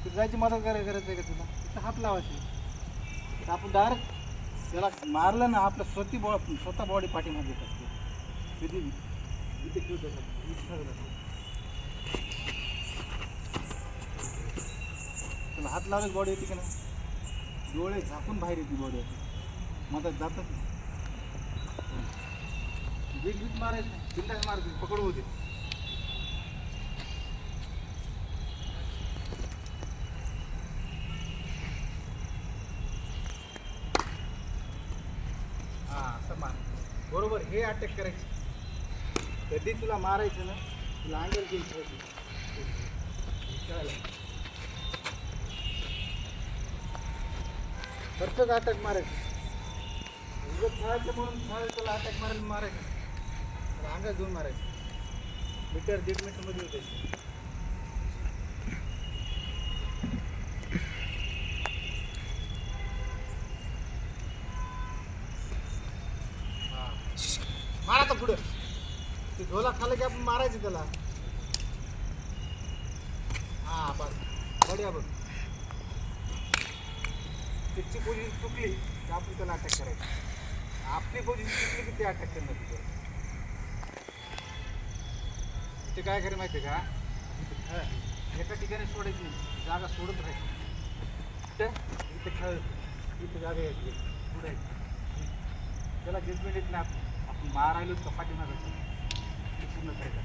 तू जायची मदत करायचं आहे का तुला तिथं हात लावायची आपण डायरेक्ट त्याला मारलं ना आपलं स्वतः बॉडी पाठीमागे येत असते कधी इथे त्याला हात लावल्याच बॉडी येते का ना डोळे झाकून बाहेर येते बॉडी येते मदत जातच नाही बीट मारायचं बिंदास मारायचं पकडू होते असं मार बरोबर हे अटॅक करायचे कधी तुला मारायचं ना तुला अंगल घेऊन खेळायला खर्चच अटॅक मारायचं उगत खेळायचं म्हणून खेळायचं तुला अटॅक मारायचं त्याला अंगात घेऊन मारायचं मीटर 1.5 मीटरमध्ये होते मारा तर पुढं ते झोला खाल्लं की आपण मारायचं त्याला हा बस बढिया बघ त्याची पोझिशन चुकली की आपण त्याला अटॅक करायचं आपली पोझिशन चुकली की ते अटॅक करणार तिथे ते काय करेल माहिती आहे का एका ठिकाणी सोडायची नाही जागा सोडत राहायची इथे खेळ इथे जागा यायची पुढे त्याला जजमेंट येत नाही आपण मारायलो तर पाठीमागायचं ते पूर्ण करायचं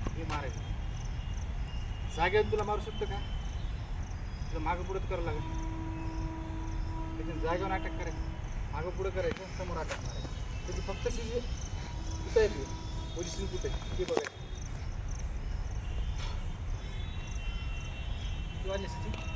हे मारायचं जागेवर तुला मारू शकतं का तुला मागं पुढंच करावं लागेल त्याच्या जागेवर अटॅक करायचं मागं पुढं करायचं समोर अटॅक मारायचं त्याची फक्त तिची कुठं आहे ती पोझिशन कुठे आहे ते बघायचं किंवा